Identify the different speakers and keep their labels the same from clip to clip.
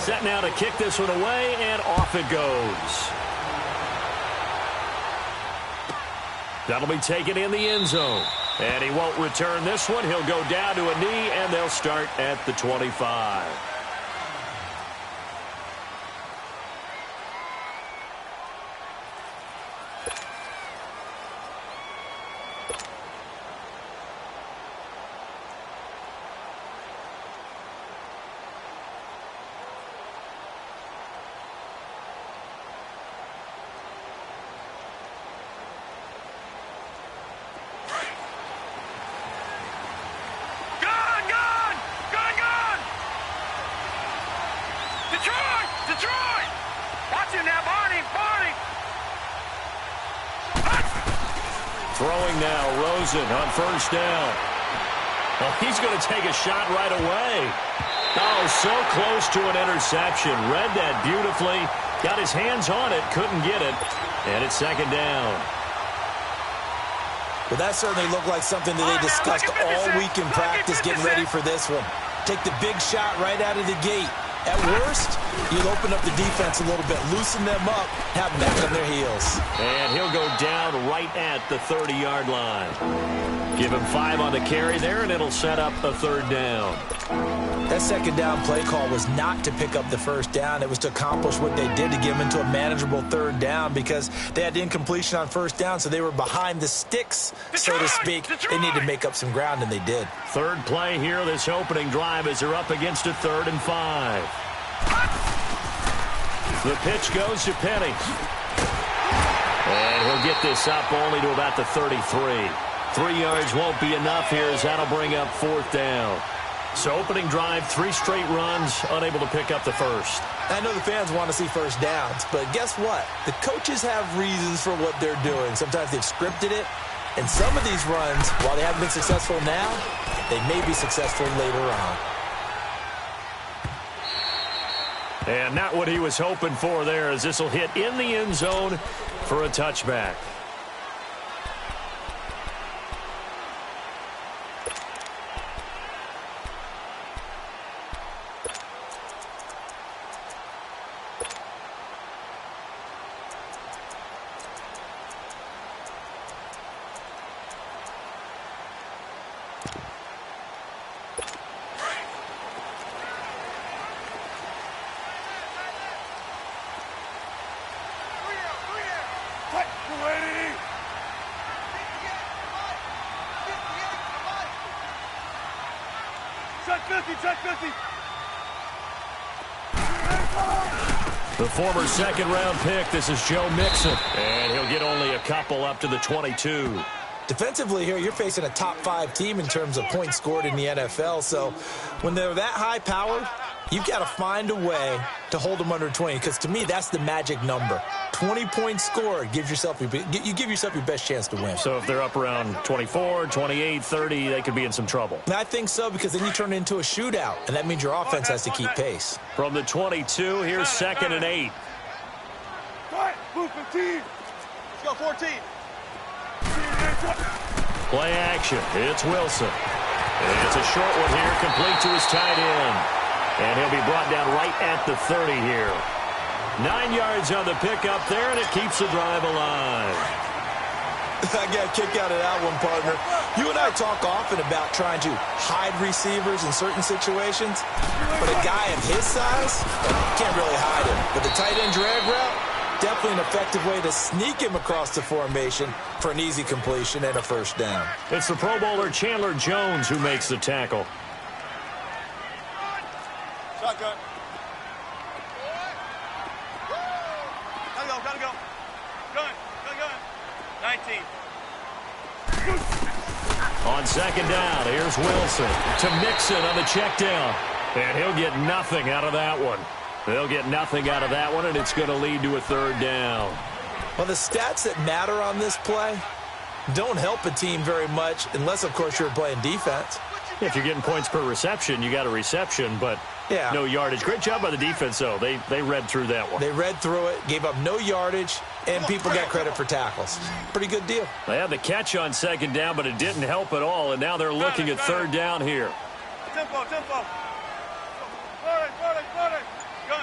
Speaker 1: Set now to kick this one away, and off it goes. That'll be taken in the end zone. And he won't return this one. He'll go down to a knee, and they'll start at the 25. Throwing now, Rosen on first down. Well, he's going to take a shot right away. Oh, so close to an interception. Read that beautifully. Got his hands on it, couldn't get it. And it's second down.
Speaker 2: Well, that certainly looked like something that they discussed all week in practice getting ready for this one. Take the big shot right out of the gate. At worst, you'll open up the defense a little bit, loosen them up, have them back on their heels.
Speaker 1: And he'll go down right at the 30-yard line. Give him 5 on the carry there, and it'll set up a third down.
Speaker 2: That second down play call was not to pick up the first down. It was to accomplish what they did, to get them into a manageable third down, because they had incompletion on first down, so they were behind the sticks, so to speak. They needed to make up some ground, and they did.
Speaker 1: Third play here, this opening drive, as they're up against a 3rd and 5. The pitch goes to Penny. And he'll get this up only to about the 33. 3 yards won't be enough here, as that'll bring up 4th down. So opening drive, 3 straight runs, unable to pick up the first.
Speaker 2: I know the fans want to see first downs, but guess what? The coaches have reasons for what they're doing. Sometimes they've scripted it, and some of these runs, while they haven't been successful now, they may be successful later on.
Speaker 1: And not what he was hoping for there, as this will hit in the end zone for a touchback. The former second-round pick, this is Joe Mixon. And he'll get only a couple up to the 22.
Speaker 2: Defensively here, you're facing a top-5 team in terms of points scored in the NFL. So when they're that high-powered, you've got to find a way to hold them under 20. Because to me, that's the magic number. 20 points scored, you give yourself your best chance to win.
Speaker 1: So if they're up around 24, 28, 30, they could be in some trouble.
Speaker 2: I think so, because then you turn it into a shootout, and that means your offense has to keep pace.
Speaker 1: From the 22, here's 2nd and 8.
Speaker 3: Move 15. Let's go 14.
Speaker 1: Play action. It's Wilson. And it's a short one here, complete to his tight end. And he'll be brought down right at the 30 here. 9 yards on the pickup there, and it keeps the drive alive.
Speaker 2: I got a kick out of that one, partner. You and I talk often about trying to hide receivers in certain situations, but a guy of his size, can't really hide him. But the tight end drag route, definitely an effective way to sneak him across the formation for an easy completion and a first down.
Speaker 1: It's the Pro Bowler Chandler Jones who makes the tackle.
Speaker 3: Shotgun. Gotta go. Gun. 19.
Speaker 1: On second down, here's Wilson to Mixon on the check down. And he'll get nothing out of that one. They'll get nothing out of that one, and it's going to lead to a third down.
Speaker 2: Well, the stats that matter on this play don't help a team very much unless, of course, you're playing defense.
Speaker 1: If you're getting points per reception, you got a reception, but no yardage. Great job by the defense, though. They read through that one.
Speaker 2: They read through it, gave up no yardage, and people got credit for tackles. Pretty good deal.
Speaker 1: They had the catch on second down, but it didn't help at all, and now they're looking at third down here.
Speaker 3: Tempo. Gun.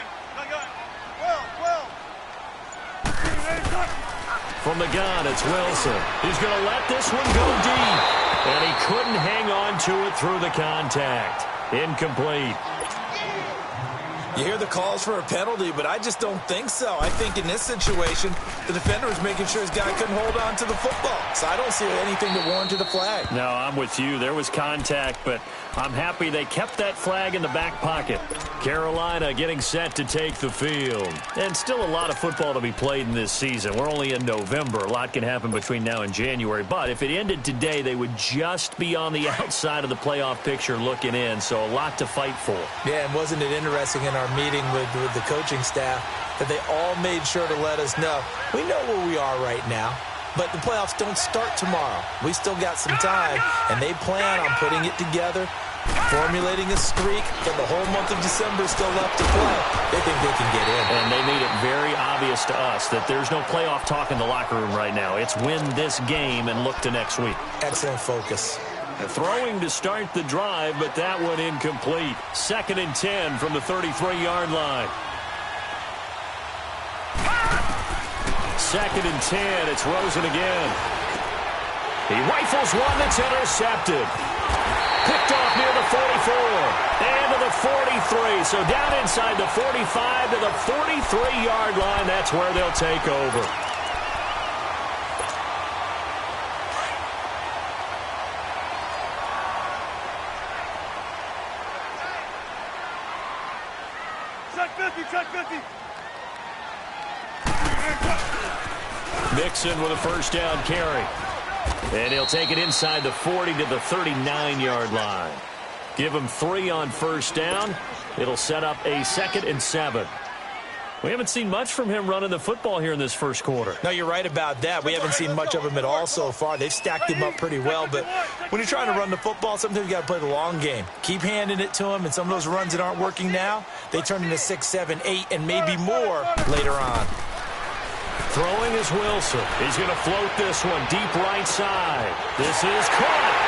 Speaker 1: From the gun, it's Wilson. He's going to let this one go deep. And he couldn't hang on to it through the contact. Incomplete.
Speaker 2: You hear the calls for a penalty, but I just don't think so. I think in this situation, the defender was making sure his guy couldn't hold on to the football. So I don't see anything that warranted a flag.
Speaker 1: No, I'm with you. There was contact, but I'm happy they kept that flag in the back pocket. Carolina getting set to take the field. And still a lot of football to be played in this season. We're only in November. A lot can happen between now and January. But if it ended today, they would just be on the outside of the playoff picture looking in. So a lot to fight for.
Speaker 2: Yeah, and wasn't it interesting in our meeting with the coaching staff that they all made sure to let us know, we know where we are right now, but the playoffs don't start tomorrow. We still got some time, and they plan on putting it together, formulating a streak, and the whole month of December is still left to play. They think they can get in.
Speaker 1: And they made it very obvious to us that there's no playoff talk in the locker room right now. It's win this game and look to next week.
Speaker 2: Excellent focus.
Speaker 1: Throwing to start the drive, but that one incomplete. 2nd and 10 from the 33-yard line. 2nd and 10. It's Rosen again. He rifles one that's intercepted. Picked off near the 44 and to the 43. So down inside the 45 to the 43-yard line. That's where they'll take over.
Speaker 3: Check 50.
Speaker 1: Mixon with a first down carry. And he'll take it inside the 40 to the 39-yard line. Give him 3 on first down. It'll set up a 2nd and 7. We haven't seen much from him running the football here in this first quarter.
Speaker 2: No, you're right about that. We haven't seen much of him at all so far. They've stacked him up pretty well, but when you're trying to run the football, sometimes you got to play the long game. Keep handing it to him, and some of those runs that aren't working now, they turn into 6, 7, 8, and maybe more later on.
Speaker 1: Throwing is Wilson. He's going to float this one deep right side. This is caught.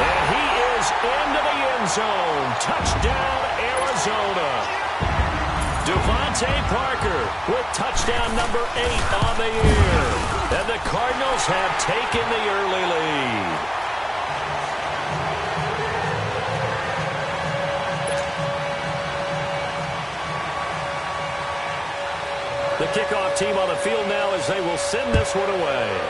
Speaker 1: And he is into the end zone. Touchdown, Arizona. Devontae Parker with touchdown number 8 on the year. And the Cardinals have taken the early lead. The kickoff team on the field now as they will send this one away.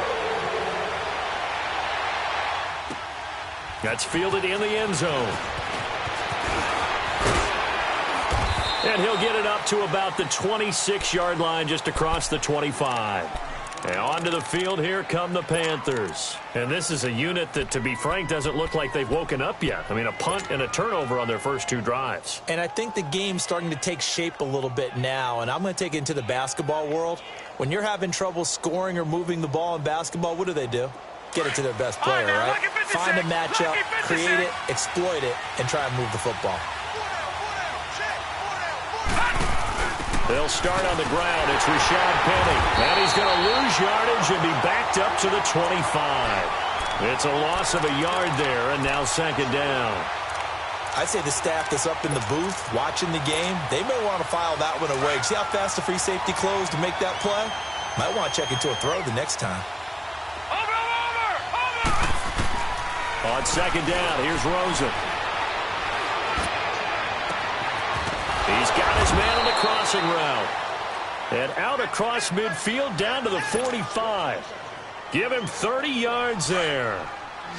Speaker 1: That's fielded in the end zone. And he'll get it up to about the 26-yard line, just across the 25. And onto the field, here come the Panthers. And this is a unit that, to be frank, doesn't look like they've woken up yet. I mean, a punt and a turnover on their first 2 drives.
Speaker 2: And I think the game's starting to take shape a little bit now, and I'm going to take it into the basketball world. When you're having trouble scoring or moving the ball in basketball, what do? Get it to their best player, right? Find a matchup, create it, exploit it, and try and move the football.
Speaker 1: They'll start on the ground. It's Rashad Penny. And he's going to lose yardage and be backed up to the 25. It's a loss of a yard there, and now 2nd down.
Speaker 2: I'd say the staff that's up in the booth watching the game, they may want to file that one away. See how fast the free safety closed to make that play? Might want to check into a throw the next time.
Speaker 3: Over!
Speaker 1: On 2nd down, here's Rosen. He's got his man on the crossing route. And out across midfield down to the 45. Give him 30 yards there.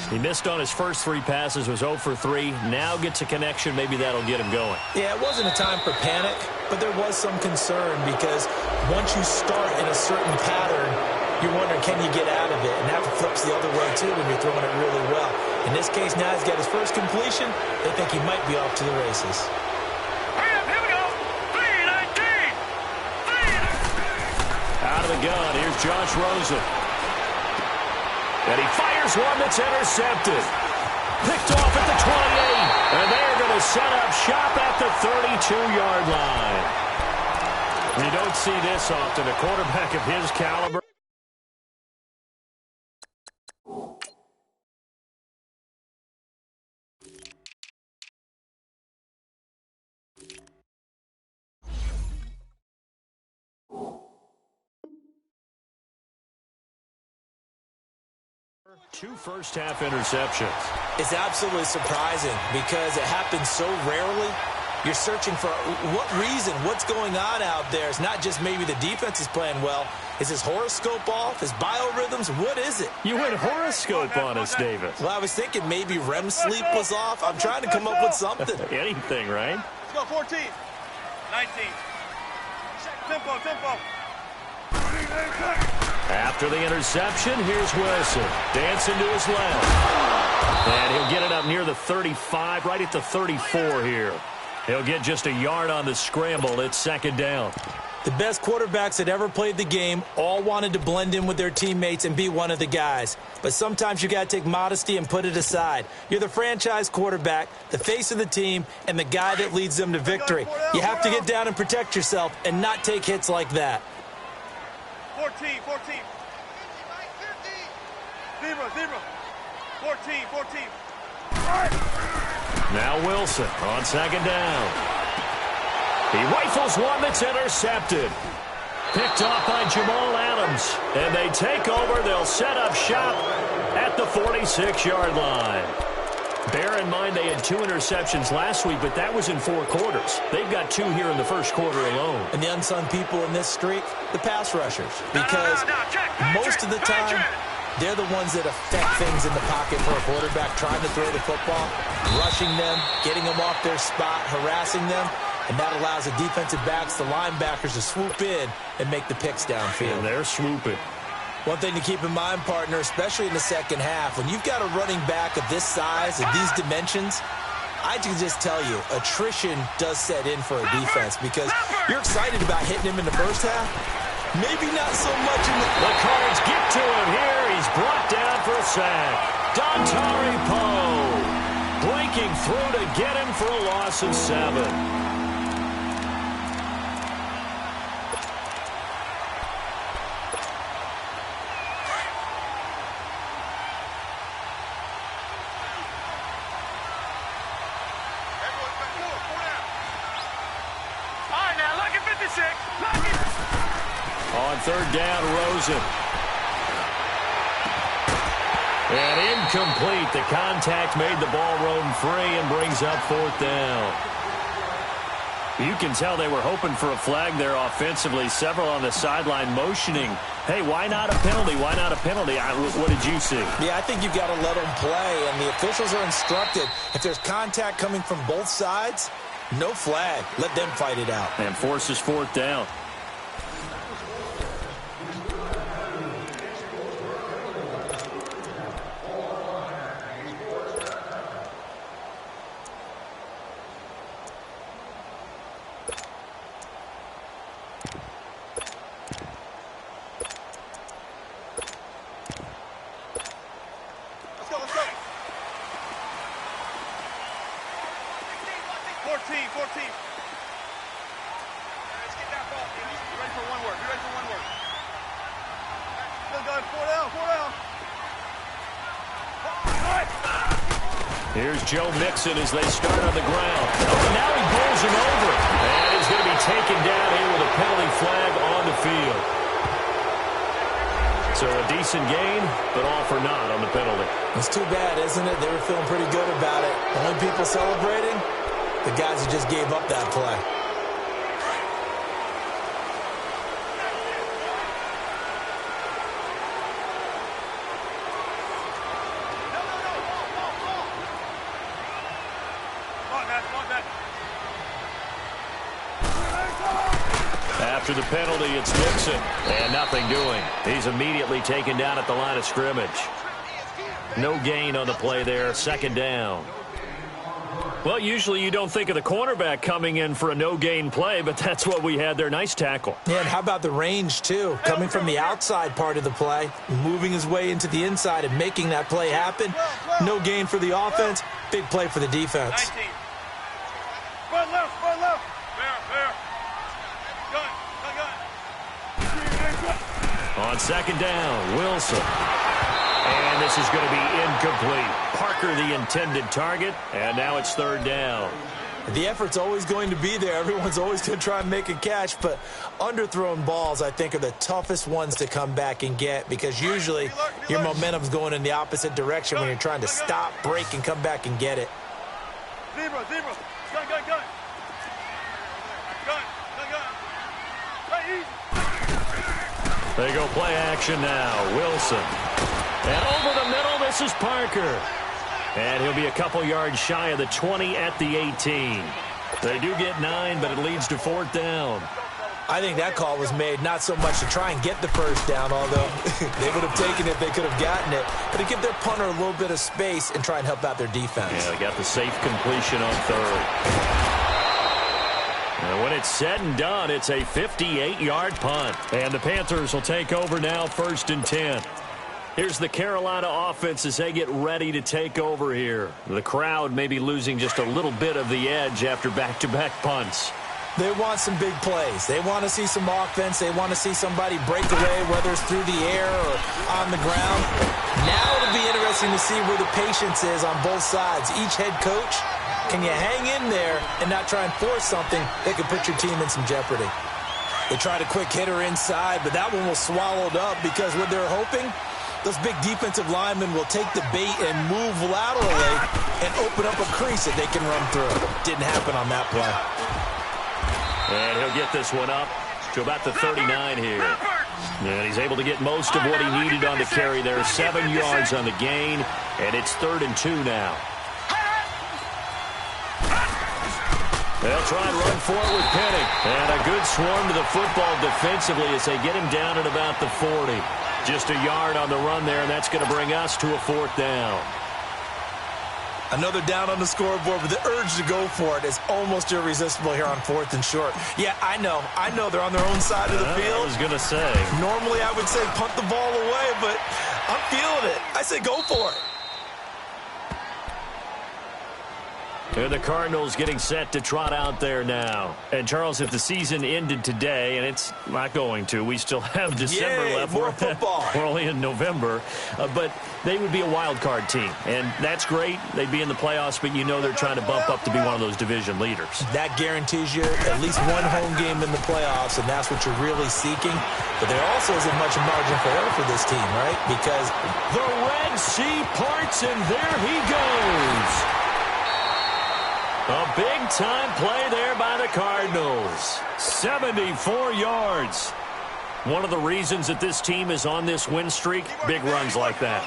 Speaker 1: He missed on his first 3 passes, was 0 for 3. Now gets a connection. Maybe that'll get him going.
Speaker 2: Yeah, it wasn't a time for panic, but there was some concern because once you start in a certain pattern, you're wondering, can you get out of it? And that flips the other way, too, when you're throwing it really well. In this case, now he's got his first completion. They think he might be off to the races.
Speaker 1: Out of the gun, here's Josh Rosen. And he fires one that's intercepted. Picked off at the 28. And they're going to set up shop at the 32-yard line. You don't see this often. A quarterback of his caliber. 2 first-half interceptions.
Speaker 2: It's absolutely surprising because it happens so rarely. You're searching for what reason, what's going on out there. It's not just maybe the defense is playing well. Is his horoscope off? His biorhythms? What is it?
Speaker 1: You went horoscope on us, Davis.
Speaker 2: Well, I was thinking maybe REM sleep was off. I'm trying to come up with something.
Speaker 1: Anything, right?
Speaker 3: Let's go, 14. 19. Tempo, tempo.
Speaker 1: After the interception, here's Wilson. Dancing to his left. And he'll get it up near the 35, right at the 34 here. He'll get just a yard on the scramble. It's second down.
Speaker 2: The best quarterbacks that ever played the game all wanted to blend in with their teammates and be one of the guys. But sometimes you got to take modesty and put it aside. You're the franchise quarterback, the face of the team, and the guy that leads them to victory. You have to get down and protect yourself and not take hits like that.
Speaker 3: 14, 14. Zebra, zebra. 14, 14.
Speaker 1: Now Wilson on second down. He rifles one that's intercepted. Picked off by Jamal Adams. And they take over. They'll set up shop at the 46-yard line. Bear in mind they had 2 interceptions last week, but that was in 4 quarters. They've got 2 here in the first quarter alone.
Speaker 2: And the unsung people in this streak, the pass rushers. Because most of the time, they're the ones that affect things in the pocket for a quarterback trying to throw the football, rushing them, getting them off their spot, harassing them, and that allows the defensive backs, the linebackers, to swoop in and make the picks downfield.
Speaker 1: And they're swooping.
Speaker 2: One thing to keep in mind, partner, especially in the second half, when you've got a running back of this size and these dimensions, I can just tell you, attrition does set in for a defense because you're excited about hitting him in the first half. Maybe not so much in
Speaker 1: the Cards get to him here. He's brought down for a sack. Dontari Poe breaking through to get him for a loss of 7. On third down, Rosen. And incomplete. The contact made the ball roam free and brings up 4th down. You can tell they were hoping for a flag there offensively. Several on the sideline motioning. Hey, why not a penalty? Why not a penalty? What did you see?
Speaker 2: Yeah, I think you've got to let them play, and the officials are instructed. If there's contact coming from both sides, no flag. Let them fight it out.
Speaker 1: And forces 4th down. Here's Joe Mixon as they start on the ground. Oh, and now he bowls him over. And he's going to be taken down here with a penalty flag on the field. So a decent gain, but all for naught on the penalty.
Speaker 2: It's too bad, isn't it? They were feeling pretty good about it. The only people celebrating, the guys who just gave up that play.
Speaker 1: After the penalty, it's Mixon, and nothing doing. He's immediately taken down at the line of scrimmage. No gain on the play there, second down. Well, usually you don't think of the cornerback coming in for a no-gain play, but that's what we had there. Nice tackle.
Speaker 2: Yeah, and how about the range, too? Coming from the outside part of the play, moving his way into the inside and making that play happen. No gain for the offense, big play for the defense.
Speaker 3: 19. Run left, run left. Fair. Gun.
Speaker 1: On second down, Wilson. And this is going to be incomplete. Parker, the intended target, and now it's third down.
Speaker 2: The effort's always going to be there. Everyone's always going to try and make a catch, but underthrown balls, I think, are the toughest ones to come back and get because usually your momentum's going in the opposite direction when you're trying to stop, break, and come back and get it.
Speaker 3: Zebra. Gun. Gun. Right, easy.
Speaker 1: They go play action now. Wilson. And over the middle, this is Parker. And he'll be a couple yards shy of the 20 at the 18. They do get 9, but it leads to 4th down.
Speaker 2: I think that call was made not so much to try and get the first down, although they would have taken it if they could have gotten it, but to give their punter a little bit of space and try and help out their defense.
Speaker 1: Yeah, they got the safe completion on 3rd. And when it's said and done, it's a 58-yard punt. And the Panthers will take over now, 1st and 10. Here's the Carolina offense as they get ready to take over here. The crowd may be losing just a little bit of the edge after back-to-back punts.
Speaker 2: They want some big plays. They want to see some offense. They want to see somebody break away, whether it's through the air or on the ground. Now it'll be interesting to see where the patience is on both sides. Each head coach, can you hang in there and not try and force something that could put your team in some jeopardy? They tried a quick hitter inside, but that one was swallowed up because what they're hoping, those big defensive linemen will take the bait and move laterally and open up a crease that they can run through. Didn't happen on that play.
Speaker 1: And he'll get this one up to about the 39 here. And he's able to get most of what he needed on the carry there. 7 yards on the gain, and it's 3rd and 2 now. They'll try and run for it with Penning. And a good swarm to the football defensively as they get him down at about the 40. Just a yard on the run there, and that's going to bring us to a 4th down.
Speaker 2: Another down on the scoreboard, but the urge to go for it is almost irresistible here on 4th and short. Yeah, I know they're on their own side of the field.
Speaker 1: I was going to say.
Speaker 2: Normally I would say punt the ball away, but I'm feeling it. I say go for it.
Speaker 1: And the Cardinals getting set to trot out there now. And, Charles, if the season ended today, and it's not going to, we still have December left.
Speaker 2: More football.
Speaker 1: We're only in November. But they would be a wild card team. And that's great. They'd be in the playoffs, but you know they're trying to bump up to be one of those division leaders.
Speaker 2: That guarantees you at least one home game in the playoffs, and that's what you're really seeking. But there also isn't much margin for error for this team, right? Because
Speaker 1: the Red Sea parts, and there he goes. A big-time play there by the Cardinals. 74 yards. One of the reasons that this team is on this win streak, big runs like that.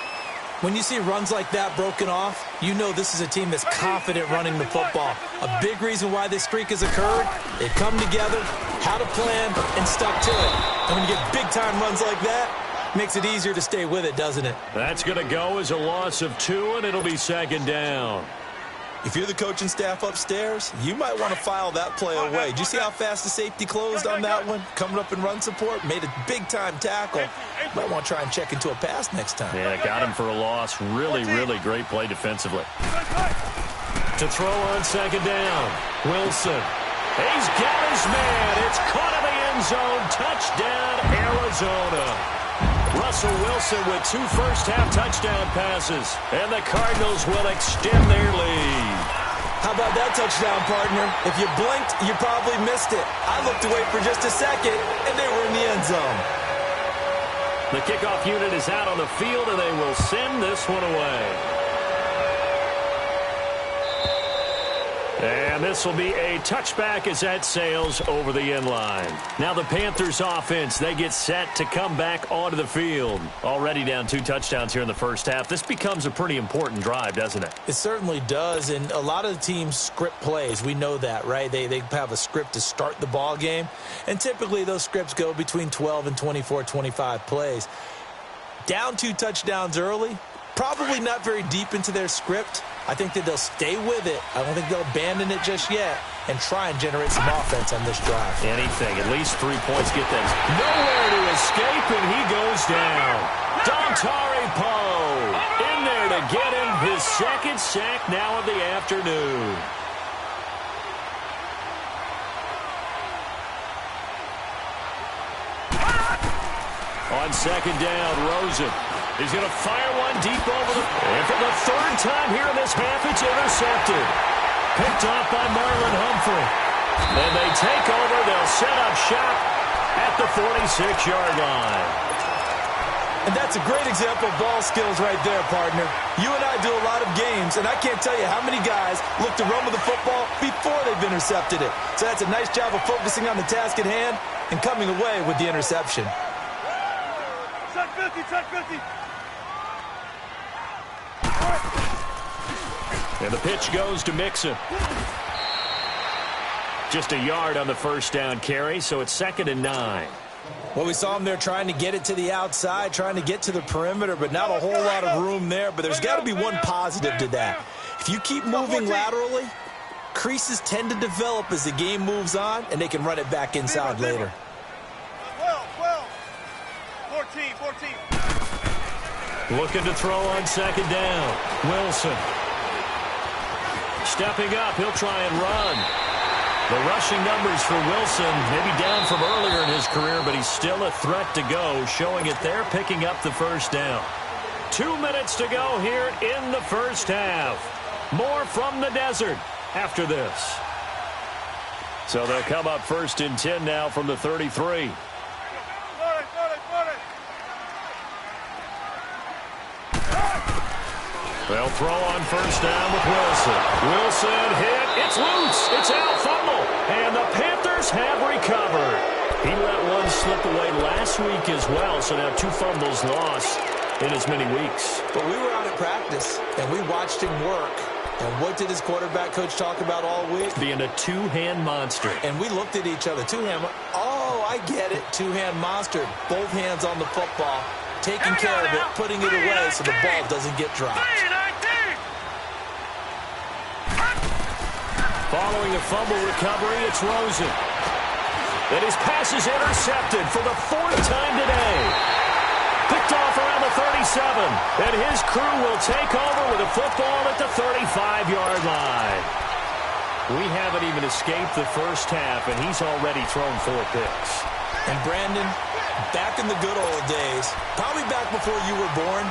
Speaker 2: When you see runs like that broken off, you know this is a team that's confident running the football. A big reason why this streak has occurred, they've come together, had a plan, and stuck to it. And when you get big-time runs like that, makes it easier to stay with it, doesn't it?
Speaker 1: That's going to go as a loss of 2, and it'll be 2nd down.
Speaker 2: If you're the coaching staff upstairs, you might want to file that play away. Did you see how fast the safety closed on that one? Coming up in run support, made a big-time tackle. Might want to try and check into a pass next time.
Speaker 1: Yeah, got him for a loss. Really, really great play defensively. To throw on 2nd down, Wilson. He's got his man. It's caught in the end zone. Touchdown, Arizona. Russell Wilson with 2 first-half touchdown passes. And the Cardinals will extend their lead.
Speaker 2: How about that touchdown, partner? If you blinked, you probably missed it. I looked away for just a second, and they were in the end zone.
Speaker 1: The kickoff unit is out on the field, and they will send this one away. And this will be a touchback as that sails over the end line. Now the Panthers offense, they get set to come back onto the field. Already down 2 touchdowns here in the first half. This becomes a pretty important drive, doesn't it?
Speaker 2: It certainly does, and a lot of the teams script plays. We know that, right? They have a script to start the ball game, and typically those scripts go between 12 and 24, 25 plays. Down 2 touchdowns early, probably not very deep into their script. I think that they'll stay with it. I don't think they'll abandon it just yet and try and generate some offense on this drive.
Speaker 1: Anything. At least 3 points get them. Nowhere to escape, and he goes down. Dontari Poe in there to get him his 2nd sack now of the afternoon. On 2nd down, Rosen. He's going to fire one deep over the... And for the 3rd time here in this half, it's intercepted. Picked off by Marlon Humphrey. And they take over. They'll set up shop at the 46-yard line.
Speaker 2: And that's a great example of ball skills right there, partner. You and I do a lot of games, and I can't tell you how many guys look to run with the football before they've intercepted it. So that's a nice job of focusing on the task at hand and coming away with the interception.
Speaker 3: Check 50, check 50.
Speaker 1: And the pitch goes to Mixon. Just a yard on the first down carry, so it's 2nd and 9.
Speaker 2: Well, we saw him there trying to get it to the outside, trying to get to the perimeter, but not a whole lot of room there. But there's got to be one positive to that. If you keep moving laterally, creases tend to develop as the game moves on, and they can run it back inside later.
Speaker 3: 12, 14.
Speaker 1: Looking to throw on 2nd down. Wilson. Stepping up, he'll try and run. The rushing numbers for Wilson, maybe down from earlier in his career, but he's still a threat to go, showing it there, picking up the first down. 2 minutes to go here in the first half. More from the desert after this. So they'll come up 1st and 10 now from the 33. They'll throw on 1st down with Wilson. Wilson hit. It's loose. It's out. Fumble. And the Panthers have recovered. He let one slip away last week as well, so now 2 fumbles lost in as many weeks.
Speaker 2: But we were out at practice, and we watched him work. And what did his quarterback coach talk about all week?
Speaker 1: Being a two-hand monster.
Speaker 2: And we looked at each other. Two-hand. Oh, I get it. Two-hand monster. Both hands on the football. Taking care of it, putting it away so the ball doesn't get dropped.
Speaker 1: Following a fumble recovery, it's Rosen. And his pass is intercepted for the 4th time today. Picked off around the 37. And his crew will take over with a football at the 35-yard line. We haven't even escaped the first half, and he's already thrown 4 picks.
Speaker 2: And Brandon, back in the good old days, probably back before you were born,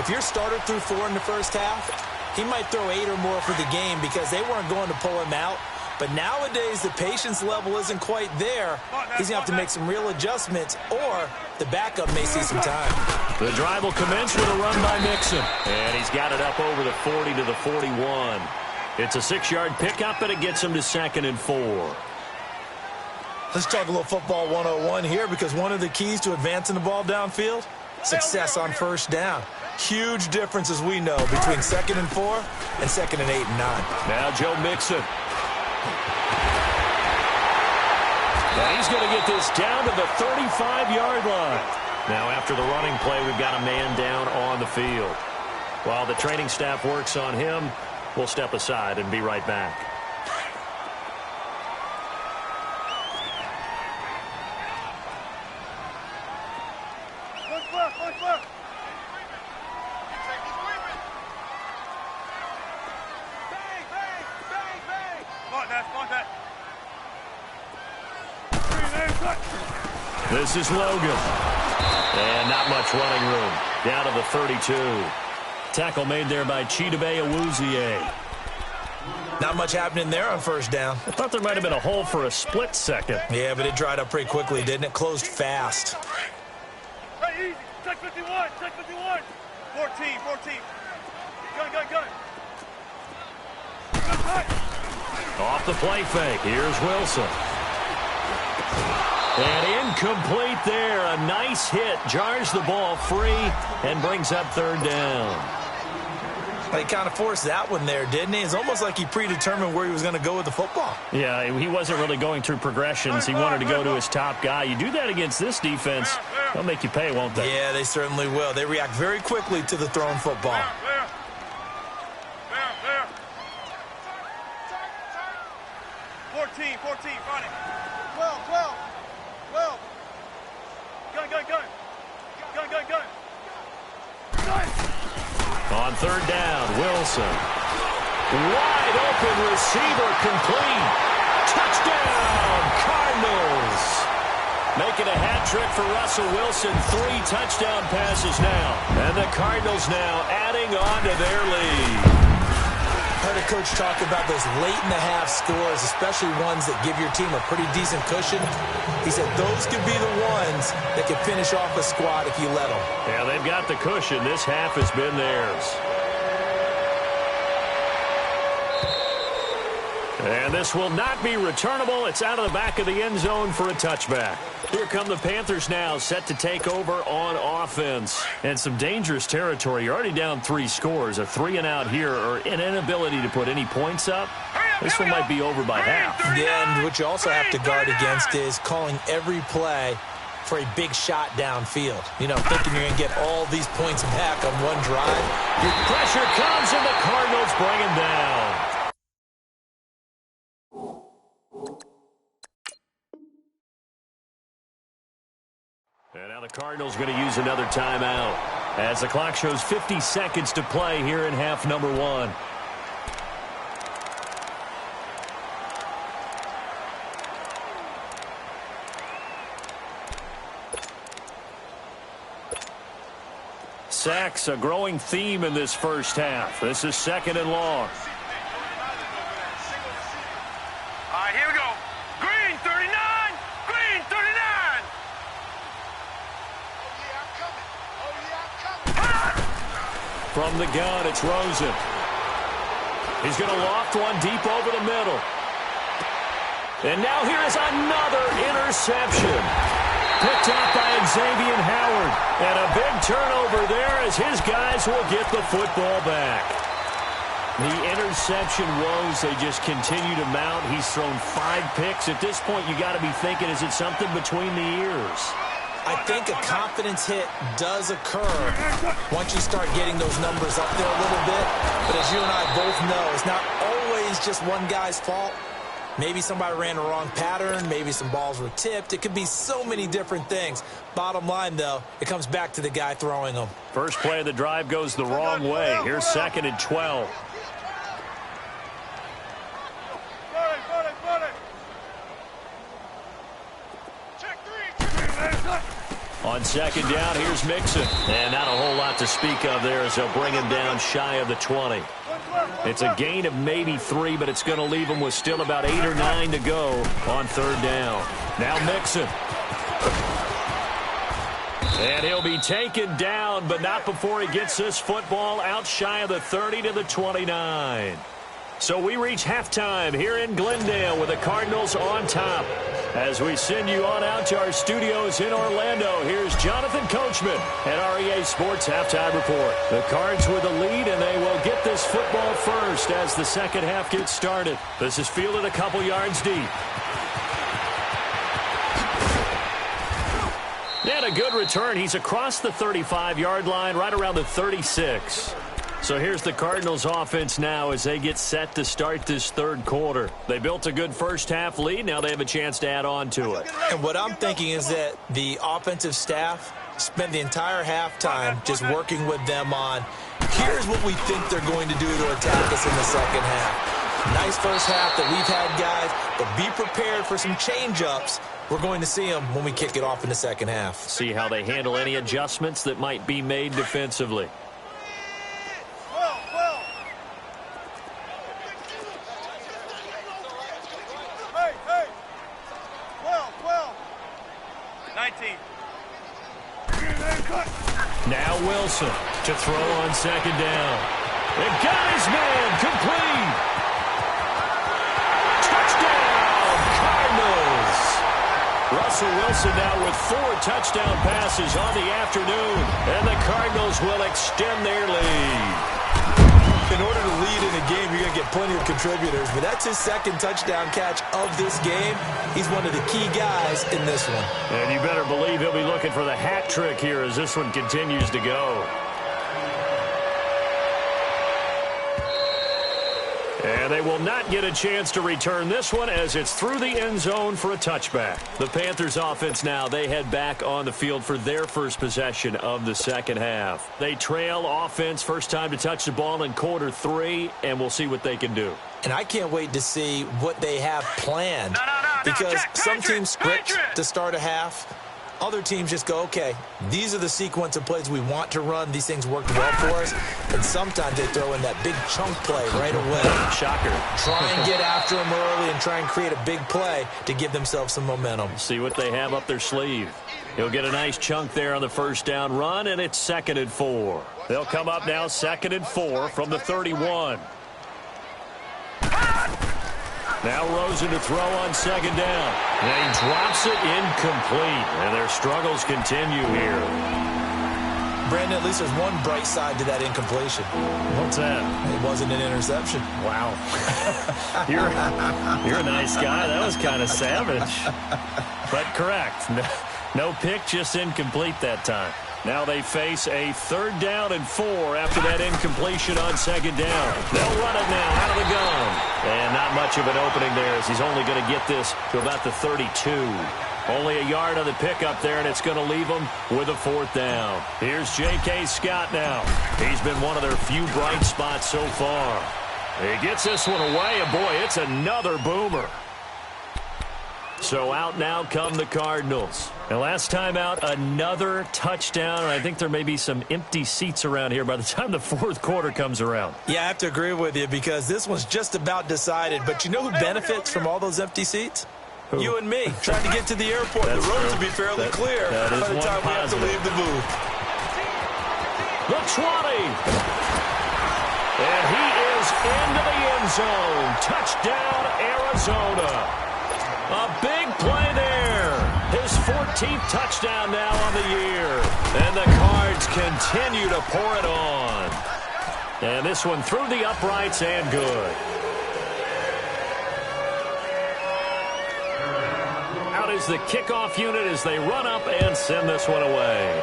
Speaker 2: if your starter threw 4 in the first half, he might throw 8 or more for the game because they weren't going to pull him out. But nowadays, the patience level isn't quite there. He's going to have to make some real adjustments, or the backup may see some time.
Speaker 1: The drive will commence with a run by Mixon. And he's got it up over the 40 to the 41. It's a 6-yard pickup, and it gets him to 2nd and 4.
Speaker 2: Let's talk a little football 101 here, because one of the keys to advancing the ball downfield, success on 1st down. Huge difference, as we know, between 2nd and 4 and 2nd and 8 and 9.
Speaker 1: Now Joe Mixon. And he's going to get this down to the 35-yard line. Now after the running play, we've got a man down on the field. While the training staff works on him, we'll step aside and be right back. This is Logan. And not much running room. Down to the 32. Tackle made there by Chidobe Awuzie.
Speaker 2: Not much happening there on 1st down.
Speaker 1: I thought there might have been a hole for a split second.
Speaker 2: Yeah, but it dried up pretty quickly, didn't it? Closed fast.
Speaker 3: Hey, easy. Check 51. Check 51. 14. Gun.
Speaker 1: Off the play fake. Here's Wilson. And incomplete there. A nice hit. Jars the ball free and brings up 3rd down.
Speaker 2: He kind of forced that one there, didn't he? It's almost like he predetermined where he was going to go with the football.
Speaker 1: Yeah, he wasn't really going through progressions. He wanted to go to his top guy. You do that against this defense, they'll make you pay, won't they?
Speaker 2: Yeah, they certainly will. They react very quickly to the thrown football.
Speaker 3: Fair. 14, front it. 12. Gun.
Speaker 1: On 3rd down, Wilson. Wide open receiver complete. Touchdown, Cardinals. Making a hat trick for Russell Wilson. 3 touchdown passes now. And the Cardinals now adding on to their lead.
Speaker 2: heard a coach talk about those late-in-the-half scores, especially ones that give your team a pretty decent cushion. He said those could be the ones that can finish off a squad if you let them.
Speaker 1: Yeah, they've got the cushion. This half has been theirs. And this will not be returnable. It's out of the back of the end zone for a touchback. Here come the Panthers now, set to take over on offense. And some dangerous territory. You're already down 3 scores. A 3-and-out here, or an inability to put any points up. This one might be over by half.
Speaker 2: Yeah, and what you also have to guard against is calling every play for a big shot downfield. You know, thinking you're going to get all these points back on one drive.
Speaker 1: Pressure comes, and the Cardinals bring him down. And now the Cardinals going to use another timeout as the clock shows 50 seconds to play here in half number 1. Sacks, a growing theme in this first half. This is 2nd and long.
Speaker 3: All right, here we go. Green, 39. Green, 39.
Speaker 1: From the gun, it's Rosen. He's going to loft one deep over the middle. And now here is another interception. Picked up by Xavier Howard. And a big turnover there as his guys will get the football back. The interception woes, they just continue to mount. He's thrown 5 picks. At this point, you got to be thinking, is it something between the ears?
Speaker 2: I think a confidence hit does occur once you start getting those numbers up there a little bit. But as you and I both know, it's not always just one guy's fault. Maybe somebody ran the wrong pattern. Maybe some balls were tipped. It could be so many different things. Bottom line, though, it comes back to the guy throwing them.
Speaker 1: First play of the drive goes the wrong way. Here's 2nd and 12. On 2nd down, here's Mixon. And not a whole lot to speak of there as they'll bring him down shy of the 20. It's a gain of maybe 3, but it's going to leave him with still about 8 or 9 to go on 3rd down. Now Mixon. And he'll be taken down, but not before he gets this football out shy of the 30 to the 29. So we reach halftime here in Glendale with the Cardinals on top. As we send you on out to our studios in Orlando, here's Jonathan Coachman at REA Sports Halftime Report. The Cards with the lead, and they will get this football first as the second half gets started. This is fielded a couple yards deep. And a good return. He's across the 35-yard line, right around the 36. So here's the Cardinals offense now as they get set to start this 3rd quarter. They built a good first half lead. Now they have a chance to add on to it.
Speaker 2: And what I'm thinking is that the offensive staff spent the entire halftime just working with them on, here's what we think they're going to do to attack us in the second half. Nice first half that we've had, guys, but be prepared for some change-ups. We're going to see them when we kick it off in the second half.
Speaker 1: See how they handle any adjustments that might be made defensively. Now Wilson to throw on 2nd down. And got his man complete. Touchdown, Cardinals. Russell Wilson now with 4 touchdown passes on the afternoon. And the Cardinals will extend their lead.
Speaker 2: In order to lead in a game, you're going to get plenty of contributors, but that's his 2nd touchdown catch of this game. He's one of the key guys in this one.
Speaker 1: And you better believe he'll be looking for the hat trick here as this one continues to go. And they will not get a chance to return this one as it's through the end zone for a touchback. The Panthers offense now, they head back on the field for their first possession of the second half. They trail offense, first time to touch the ball in quarter 3, and we'll see what they can do.
Speaker 2: And I can't wait to see what they have planned. Because some teams script to start a half. Other teams just go, okay, these are the sequence of plays we want to run. These things worked well for us. And sometimes they throw in that big chunk play right away.
Speaker 1: Shocker.
Speaker 2: Try and get after them early and try and create a big play to give themselves some momentum.
Speaker 1: See what they have up their sleeve. He'll get a nice chunk there on the first down run, and it's 2nd and 4. They'll come up now 2nd and 4 from the 31. Now Rosen to throw on 2nd down. And he drops it incomplete. And their struggles continue here.
Speaker 2: Brandon, at least there's one bright side to that incompletion.
Speaker 1: What's that?
Speaker 2: It wasn't an interception.
Speaker 1: Wow. You're a nice guy. That was kind of savage. But correct. No pick, just incomplete that time. Now they face a 3rd down and 4 after that incompletion on 2nd down. They'll run it now out of the gun. And not much of an opening there as he's only going to get this to about the 32. Only a yard on the pickup there, and it's going to leave them with a 4th down. Here's J.K. Scott now. He's been one of their few bright spots so far. He gets this one away, and boy, it's another boomer. So out now come the Cardinals. And last time out, another touchdown. And I think there may be some empty seats around here by the time the 4th quarter comes around.
Speaker 2: Yeah, I have to agree with you because this one's just about decided. But you know who benefits from all those empty seats? Who? You and me, trying to get to the airport. The roads will be fairly clear by the time we have to leave the booth.
Speaker 1: The 20. And he is into the end zone. Touchdown, Arizona. A big play there. His 14th touchdown now on the year. And the Cards continue to pour it on. And this one through the uprights and good. Out is the kickoff unit as they run up and send this one away.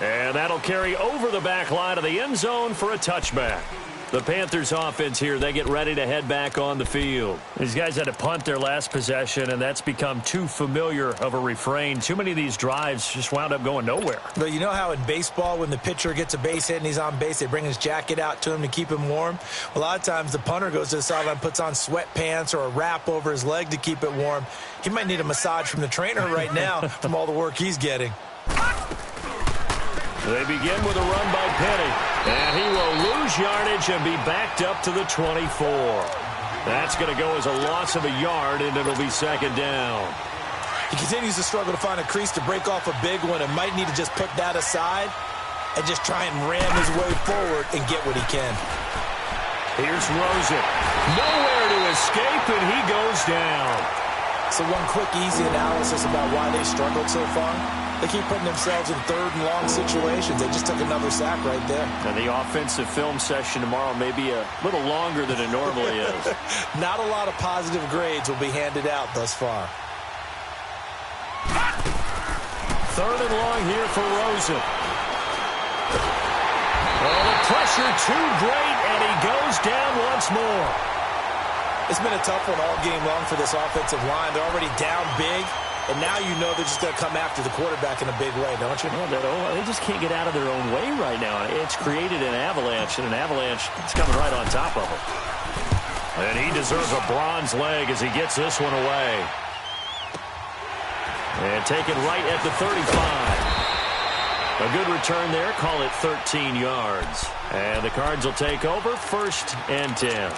Speaker 1: And that'll carry over the back line of the end zone for a touchback. The Panthers offense here, they get ready to head back on the field. These guys had to punt their last possession, and that's become too familiar of a refrain. Too many of these drives just wound up going nowhere.
Speaker 2: But you know how in baseball, when the pitcher gets a base hit and he's on base, they bring his jacket out to him to keep him warm? A lot of times the punter goes to the sideline, puts on sweatpants or a wrap over his leg to keep it warm. He might need a massage from the trainer right now from all the work he's getting.
Speaker 1: They begin with a run by Penny. And he will lose yardage and be backed up to the 24. That's going to go as a loss of a yard, and it'll be 2nd down.
Speaker 2: He continues to struggle to find a crease to break off a big one and might need to just put that aside and just try and ram his way forward and get what he can.
Speaker 1: Here's Rosen. Nowhere to escape, and he goes down.
Speaker 2: So one quick, easy analysis about why they struggled so far. They keep putting themselves in 3rd and long situations. They just took another sack right there.
Speaker 1: And the offensive film session tomorrow may be a little longer than it normally is.
Speaker 2: Not a lot of positive grades will be handed out thus far.
Speaker 1: 3rd and long here for Rosen. Oh, the pressure too great, and he goes down once more.
Speaker 2: It's been a tough one all game long for this offensive line. They're already down big. And now you know they're just going to come after the quarterback in a big way, don't you?
Speaker 1: Yeah, they just can't get out of their own way right now. It's created an avalanche, and an avalanche is coming right on top of them. And he deserves a bronze leg as he gets this one away. And taken right at the 35. A good return there. Call it 13 yards. And the Cards will take over 1st and 10.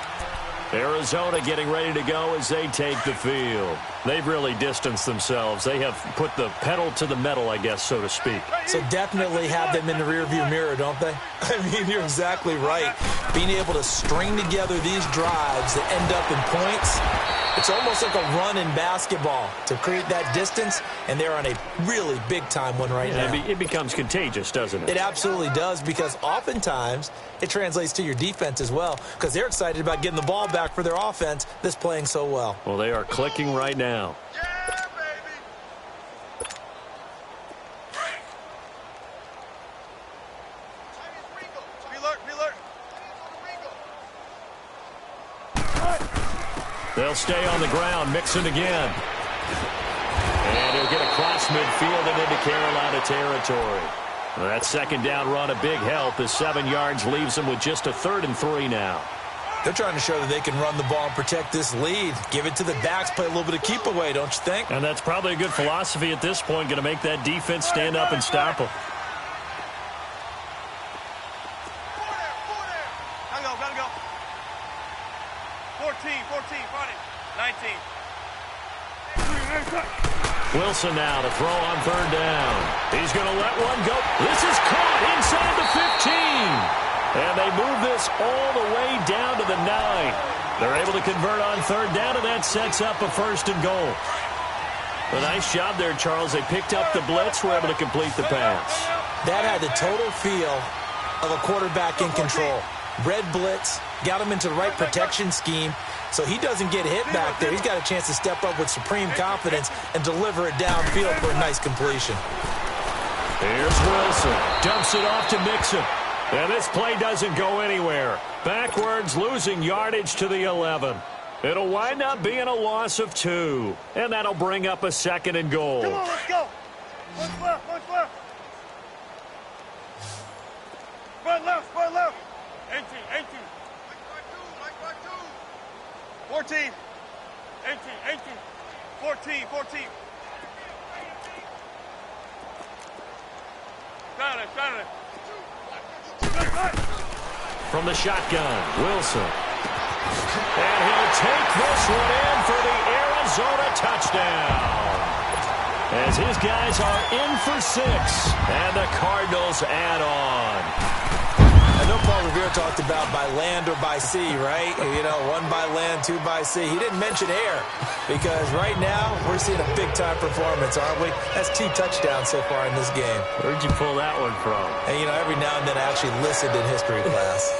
Speaker 1: Arizona getting ready to go as they take the field. They've really distanced themselves. They have put the pedal to the metal, I guess, so to speak.
Speaker 2: So definitely have them in the rearview mirror, don't they? I mean, you're exactly right. Being able to string together these drives that end up in points, it's almost like a run in basketball to create that distance, and they're on a really big-time one right now.
Speaker 1: It becomes contagious, doesn't it?
Speaker 2: It absolutely does, because oftentimes it translates to your defense as well, because they're excited about getting the ball back for their offense that's playing so well.
Speaker 1: Well, they are clicking right now.
Speaker 3: Yeah, baby.
Speaker 1: They'll stay on the ground, Mixon again. And he'll get across midfield and into Carolina territory. That 2nd down run a big help as 7 yards leaves him with just a 3rd and 3 now.
Speaker 2: They're trying to show that they can run the ball and protect this lead. Give it to the backs, play a little bit of keep away, don't you think?
Speaker 1: And that's probably a good philosophy at this point, going to make that defense stand up and stop them.
Speaker 3: Gotta go. 14, 19.
Speaker 1: Wilson now to throw on third down. He's going to let one go. This is caught inside the 15. And they move this all the way down to the 9. They're able to convert on third down, and that sets up a 1st and goal. A nice job there, Charles. They picked up the blitz, were able to complete the pass.
Speaker 2: That had the total feel of a quarterback in control. Red blitz, got him into the right protection scheme, so he doesn't get hit back there. He's got a chance to step up with supreme confidence and deliver it downfield for a nice completion.
Speaker 1: Here's Wilson. Dumps it off to Mixon. And this play doesn't go anywhere. Backwards, losing yardage to the 11. It'll wind up being a loss of 2. And that'll bring up a 2nd and goal.
Speaker 3: Come on, let's go. One left. Front left. 18. 14. 18. 14. Got it.
Speaker 1: From the shotgun, Wilson. And he'll take this one in for the Arizona touchdown. As his guys are in for 6, and the Cardinals add on.
Speaker 2: I know Paul Revere talked about by land or by sea, right? You know, 1 by land, 2 by sea. He didn't mention air because right now we're seeing a big-time performance, aren't we? That's 2 touchdowns so far in this game.
Speaker 1: Where'd you pull that one from?
Speaker 2: And, you know, every now and then I actually listened in history class.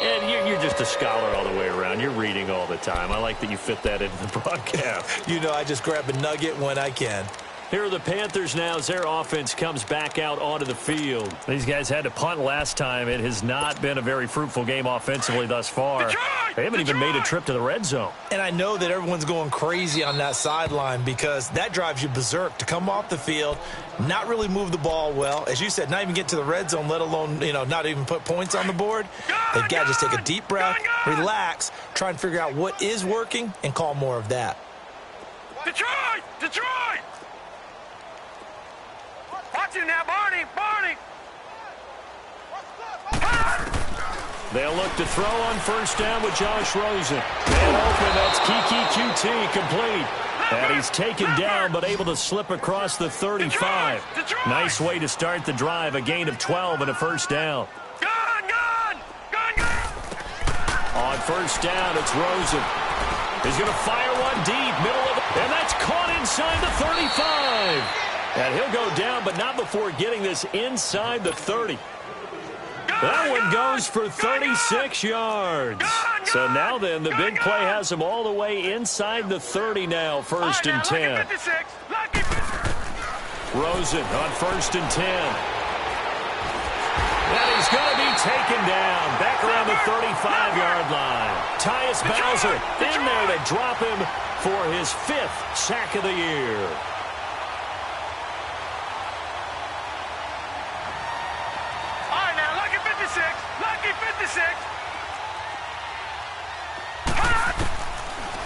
Speaker 1: And you're just a scholar all the way around. You're reading all the time. I like that you fit that into the broadcast.
Speaker 2: You know, I just grab a nugget when I can.
Speaker 1: Here are the Panthers now as their offense comes back out onto the field. These guys had to punt last time. It has not been a very fruitful game offensively thus far. They haven't even made a trip to the red zone.
Speaker 2: And I know that everyone's going crazy on that sideline because that drives you berserk to come off the field, not really move the ball well. As you said, not even get to the red zone, let alone, you know, not even put points on the board. They've got to just take a deep breath, relax, try and figure out what is working, and call more of that.
Speaker 3: Detroit! Watch it now, Barney!
Speaker 1: They'll look to throw on first down with Josh Rosen. Man open, that's Kiki QT complete. And he's taken down but able to slip across the 35. Nice way to start the drive, a gain of 12 and a first down.
Speaker 3: Gun!
Speaker 1: On first down, it's Rosen. He's going to fire one deep, middle of it, and that's caught inside the 35. And he'll go down, but not before getting this inside the 30. That one goes for 36 yards. So now then, the big play has him all the way inside the 30 now, 1st and 10. Rosen on 1st and 10. And he's going to be taken down, back around the 35-yard line. Tyus Bowser in there to drop him for his 5th sack of the year.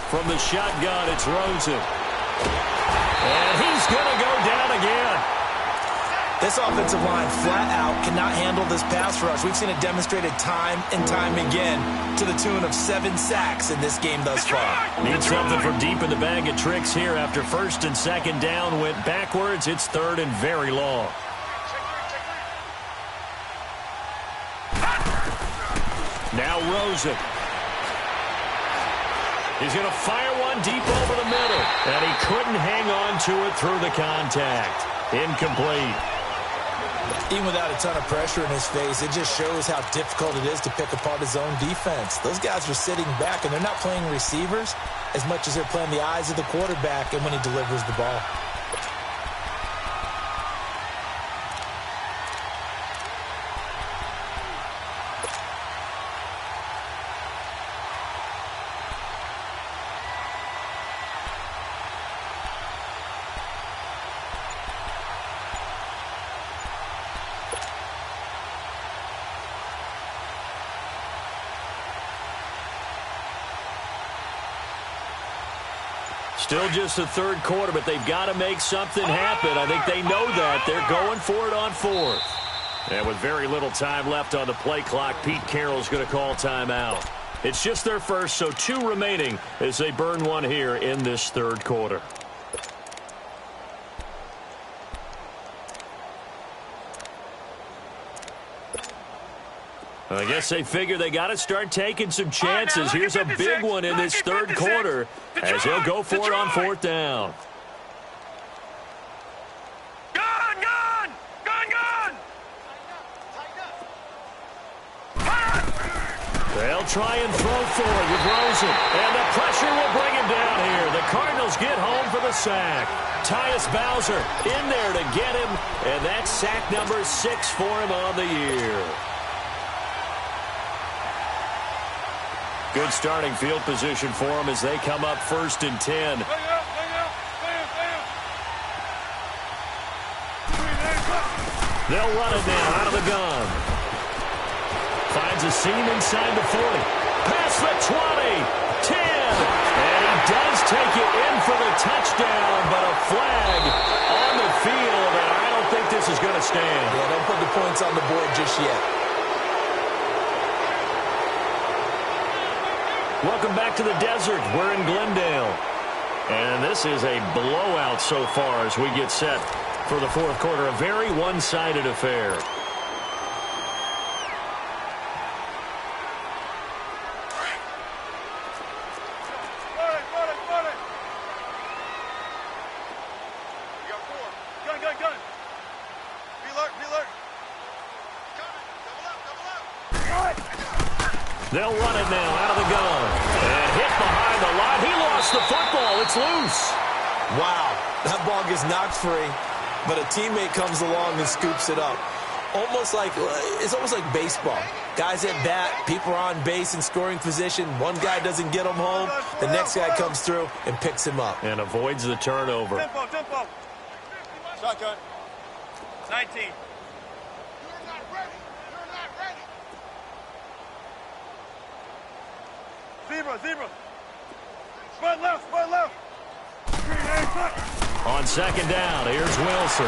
Speaker 1: From the shotgun, it's Rosen. And he's going to go down again.
Speaker 2: This offensive line flat out cannot handle this pass rush. We've seen it demonstrated time and time again to the tune of 7 sacks in this game thus far.
Speaker 1: Need something from deep in the bag of tricks here. After 1st and 2nd down went backwards, it's 3rd and very long. Now Rosen. He's going to fire one deep over the middle. And he couldn't hang on to it through the contact. Incomplete.
Speaker 2: Even without a ton of pressure in his face, it just shows how difficult it is to pick apart his own defense. Those guys are sitting back, and they're not playing receivers as much as they're playing the eyes of the quarterback and when he delivers the ball.
Speaker 1: Still just the third quarter, but they've got to make something happen. I think they know that. They're going for it on fourth. And with very little time left on the play clock, Pete Carroll's going to call timeout. It's just their first, so 2 remaining as they burn one here in this third quarter. I guess they figure they got to start taking some chances. Here's a big one in this third quarter as they'll go for it on fourth down. They'll try and throw forward with Rosen, and the pressure will bring him down here. The Cardinals get home for the sack. Tyus Bowser in there to get him, and that's sack number 6 for him on the year. Good starting field position for them as they come up 1st and 10. They'll run it now out of the gun. Finds a seam inside the 40. Past the 20. 10. And he does take it in for the touchdown, but a flag on the field, and I don't think this is going to stand.
Speaker 2: Yeah, don't put the points on the board just yet.
Speaker 1: Welcome back to the desert. We're in Glendale. And this is a blowout so far as we get set for the fourth quarter. A very one-sided affair. They'll run it now out of the gun. And hit behind the line. He lost the football. It's loose.
Speaker 2: Wow. That ball gets knocked free, but a teammate comes along and scoops it up. It's almost like baseball. Guys at bat, people are on base in scoring position. One guy doesn't get him home. The next guy comes through and picks him up.
Speaker 1: And avoids the turnover.
Speaker 3: Tempo. Shotgun. 19. Zebra. Spread left.
Speaker 1: On second down, here's Wilson.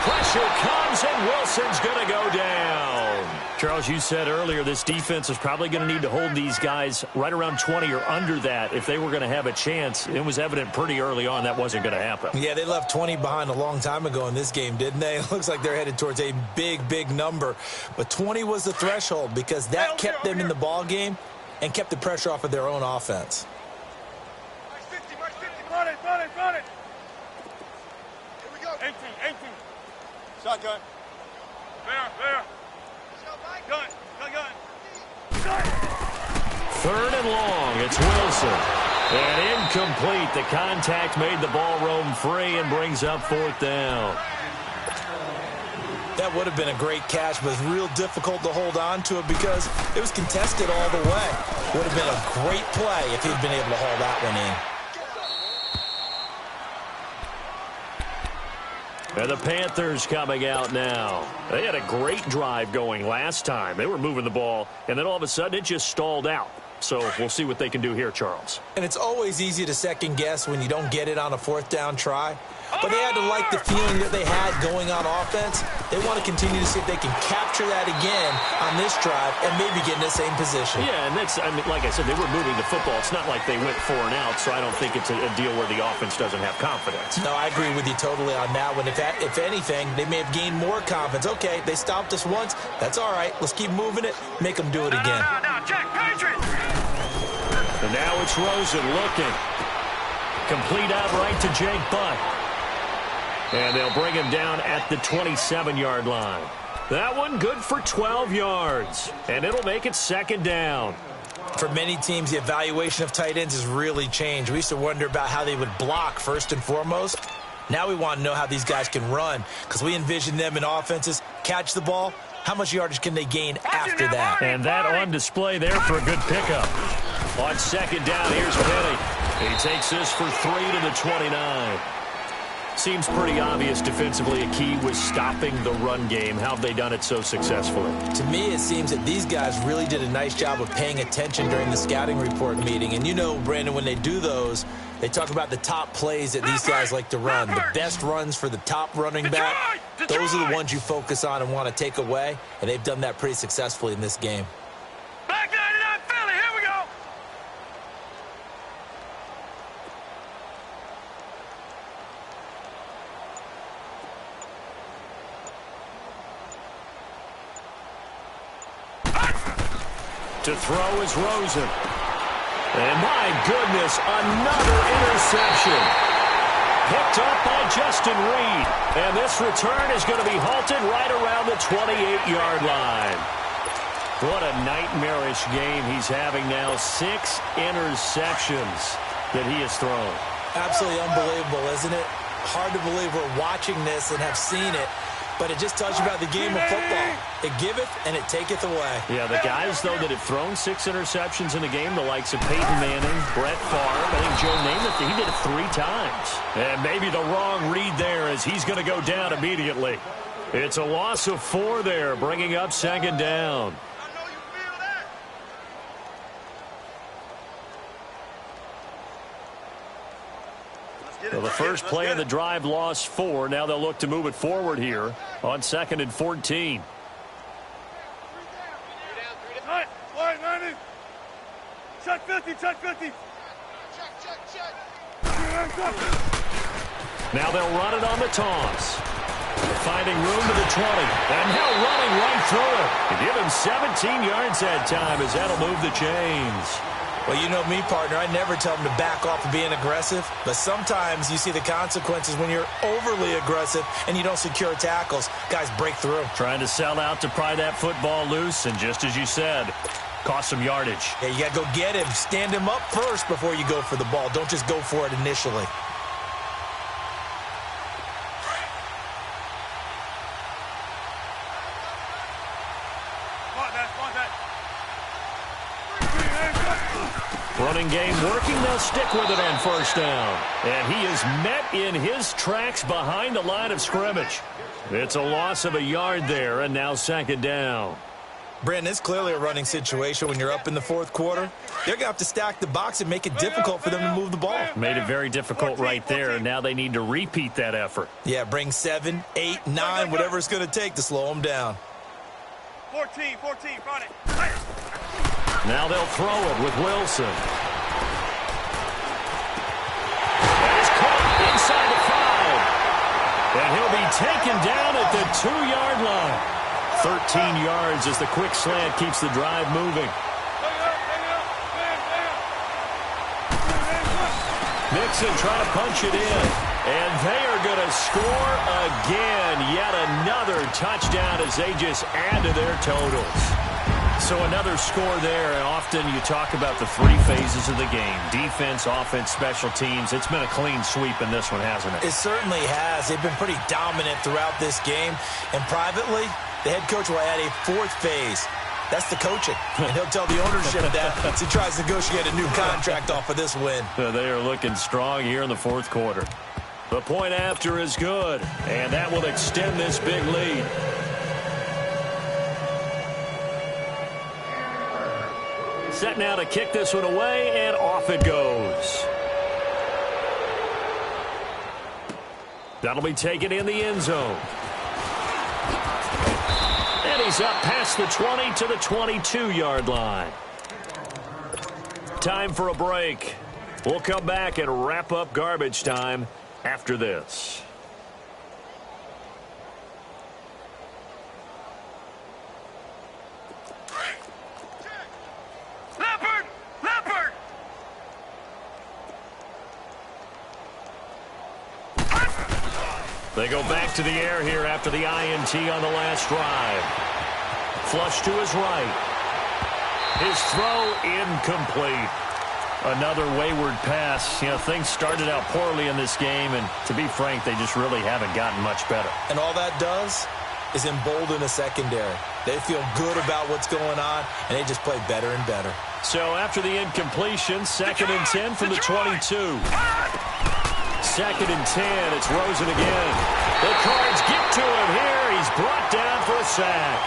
Speaker 1: Pressure comes, and Wilson's going to go down. Charles, you said earlier this defense is probably going to need to hold these guys right around 20 or under that if they were going to have a chance. It was evident pretty early on that wasn't going to happen.
Speaker 2: Yeah, they left 20 behind a long time ago in this game, didn't they? It looks like they're headed towards a big number. But 20 was the threshold because that kept them in the ball game and kept the pressure off of their own offense.
Speaker 3: Run it. Here we go. 18. Shotgun. There. Gun.
Speaker 1: 3rd and long. It's Wilson. And incomplete. The contact made the ball roam free and brings up 4th down.
Speaker 2: That would have been a great catch, but it's real difficult to hold on to it because it was contested all the way. Would have been a great play if he'd been able to haul that one in.
Speaker 1: And the Panthers coming out now. They had a great drive going last time. They were moving the ball, and then all of a sudden it just stalled out. So we'll see what they can do here, Charles.
Speaker 2: And it's always easy to second guess when you don't get it on a 4th down try. But they had to like the feeling that they had going on offense. They want to continue to see if they can capture that again on this drive and maybe get in the same position.
Speaker 1: Yeah, and that's, like I said, they were moving the football. It's not like they went 4 and out, so I don't think it's a deal where the offense doesn't have confidence.
Speaker 2: No, I agree with you totally on that one. If anything, they may have gained more confidence. Okay, they stopped us once. That's all right. Let's keep moving it. Make them do it again.
Speaker 3: Now, Jack Patrick.
Speaker 1: And now it's Rosen looking. Complete out right to Jake Butt. And they'll bring him down at the 27-yard line. That one good for 12 yards. And it'll make it 2nd down.
Speaker 2: For many teams, the evaluation of tight ends has really changed. We used to wonder about how they would block first and foremost. Now we want to know how these guys can run because we envision them in offenses, catch the ball. How much yardage can they gain after that?
Speaker 1: And that on display there for a good pickup. On 2nd down, here's Penny. He takes this for 3 to the 29. Seems pretty obvious defensively a key was stopping the run game. How have they done it so successfully?
Speaker 2: To me, it seems that these guys really did a nice job of paying attention during the scouting report meeting. And you know, Brandon, when they do those, they talk about the top plays that these guys like to run. The best runs for the top running back. Those are the ones you focus on and want to take away. And they've done that pretty successfully in this game.
Speaker 3: Back 99 Philly, here we go.
Speaker 1: To throw is Rosen. And my goodness, another interception. Picked up by Justin Reed. And this return is going to be halted right around the 28-yard line. What a nightmarish game he's having now. 6 interceptions that he has thrown.
Speaker 2: Absolutely unbelievable, isn't it? Hard to believe we're watching this and have seen it. But it just tells you about the game of football. It giveth and it taketh away.
Speaker 1: Yeah, the guys, though, that have thrown 6 interceptions in a game, the likes of Peyton Manning, Brett Favre, I think Joe Namath, he did it 3 times. And maybe the wrong read there as he's going to go down immediately. It's a loss of 4 there, bringing up 2nd down. So the first play of the drive lost 4. Now they'll look to move it forward here on 2nd and 14.
Speaker 3: Check 50, check 50.
Speaker 1: Now they'll run it on the toss. Finding room to the 20. And now running right through it. And give him 17 yards that time as that'll move the chains.
Speaker 2: Well, you know me, partner. I never tell them to back off of being aggressive. But sometimes you see the consequences when you're overly aggressive and you don't secure tackles. Guys break through.
Speaker 1: Trying to sell out to pry that football loose. And just as you said, cost some yardage.
Speaker 2: Yeah, you got to go get him. Stand him up first before you go for the ball. Don't just go for it initially.
Speaker 1: Running game working. They'll stick with it on 1st down. And he is met in his tracks behind the line of scrimmage. It's a loss of a yard there, and now 2nd down.
Speaker 2: Brandon, it's clearly a running situation when you're up in the 4th quarter. They're going to have to stack the box and make it difficult for them to move the ball.
Speaker 1: Made it very difficult right there. Now they need to repeat that effort.
Speaker 2: Yeah, bring 7, 8, 9, whatever it's going to take to slow them down.
Speaker 3: 14, front it.
Speaker 1: Now they'll throw it with Wilson. That is caught inside the 5. And he'll be taken down at the 2-yard line. 13 yards as the quick slant keeps the drive moving. Mixon trying to punch it in. And they are going to score again. Yet another touchdown as they just add to their totals. So another score there, and often you talk about the 3 phases of the game. Defense, offense, special teams. It's been a clean sweep in this one, hasn't it?
Speaker 2: It certainly has. They've been pretty dominant throughout this game. And privately, the head coach will add a 4th phase. That's the coaching. And he'll tell the ownership that as he tries to negotiate a new contract off of this win.
Speaker 1: They are looking strong here in the 4th quarter. The point after is good, and that will extend this big lead. Set now to kick this one away, and off it goes. That'll be taken in the end zone. And he's up past the 20 to the 22-yard line. Time for a break. We'll come back and wrap up garbage time after this.
Speaker 3: Leopard!
Speaker 1: They go back to the air here after the INT on the last drive. Flush to his right. His throw incomplete. Another wayward pass. You know, things started out poorly in this game, and to be frank, they just really haven't gotten much better.
Speaker 2: And all that does is embolden a secondary. They feel good about what's going on, and they just play better and better.
Speaker 1: So after the incompletion, 2nd and 10 from the 22. 2nd and 10. It's Rosen again. The Cards get to him here. He's brought down for a sack.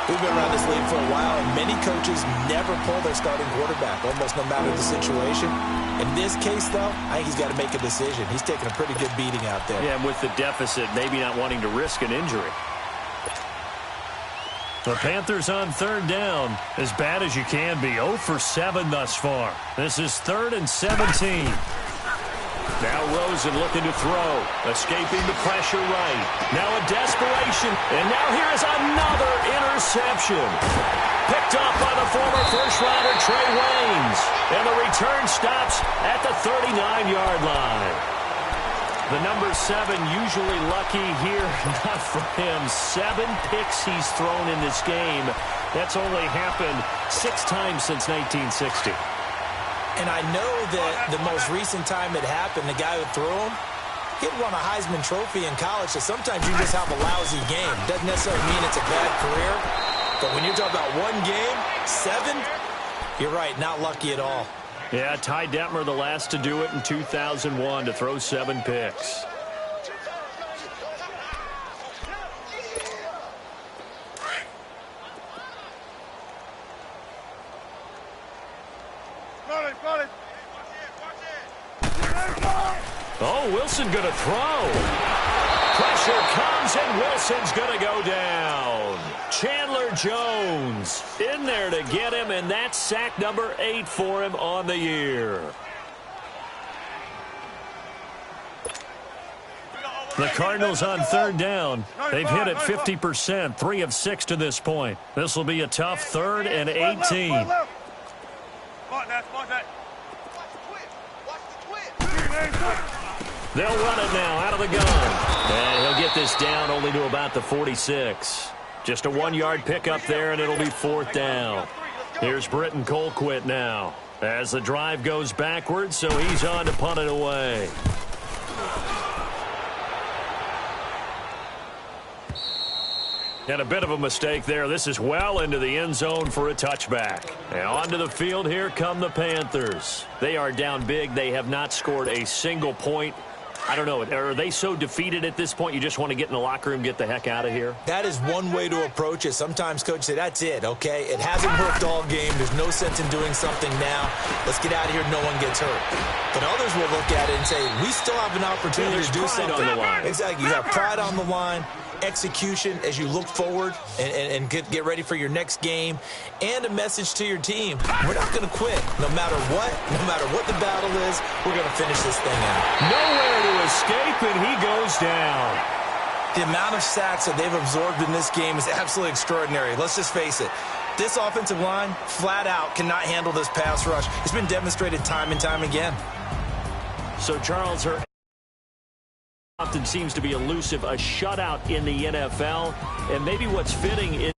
Speaker 2: We've been around this league for a while, and many coaches never pull their starting quarterback, almost no matter the situation. In this case, though, I think he's got to make a decision. He's taking a pretty good beating out there.
Speaker 1: Yeah, and with the deficit, maybe not wanting to risk an injury. The Panthers on 3rd down, as bad as you can be. 0 for 7 thus far. This is 3rd and 17. Now Rosen looking to throw. Escaping the pressure right. Now a desperation. And now here is another interception. Picked up by the former first-rounder Trey Waynes. And the return stops at the 39-yard line. The number 7 usually lucky here. Not for him. 7 picks he's thrown in this game. That's only happened 6 times since 1960.
Speaker 2: And I know that the most recent time it happened, the guy who threw him, he had won a Heisman Trophy in college, so sometimes you just have a lousy game. Doesn't necessarily mean it's a bad career, but when you're talking about one game, 7, you're right, not lucky at all.
Speaker 1: Yeah, Ty Detmer the last to do it in 2001 to throw 7 picks. Oh, Wilson going to throw. Pressure comes, and Wilson's going to go down. Chandler Jones in there to get him, and that's sack number 8 for him on the year. The Cardinals on 3rd down. They've hit it 50%, 3 of 6 to this point. This will be a tough 3rd and 18. They'll run it now out of the gun. And he'll get this down only to about the 46. Just a 1-yard pickup there, and it'll be 4th down. Here's Britton Colquitt now as the drive goes backwards, so he's on to punt it away. And a bit of a mistake there. This is well into the end zone for a touchback. And onto the field, here come the Panthers. They are down big. They have not scored a single point. I don't know. Are they so defeated at this point you just want to get in the locker room, get the heck out of here?
Speaker 2: That is one way to approach it. Sometimes coaches say, that's it, okay? It hasn't worked all game. There's no sense in doing something now. Let's get out of here. No one gets hurt. But others will look at it and say, we still have an opportunity to do something.
Speaker 1: On the line.
Speaker 2: Exactly. You have pride on the line, execution as you look forward and get ready for your next game, and a message to your team. We're not going to quit. No matter what the battle is, we're going to finish this thing out.
Speaker 1: Nowhere to escape, and he goes down.
Speaker 2: The amount of sacks that they've absorbed in this game is absolutely extraordinary. Let's just face it. This offensive line, flat out, cannot handle this pass rush. It's been demonstrated time and time again.
Speaker 1: So, Charles, her often seems to be elusive, a shutout in the NFL, and maybe what's fitting is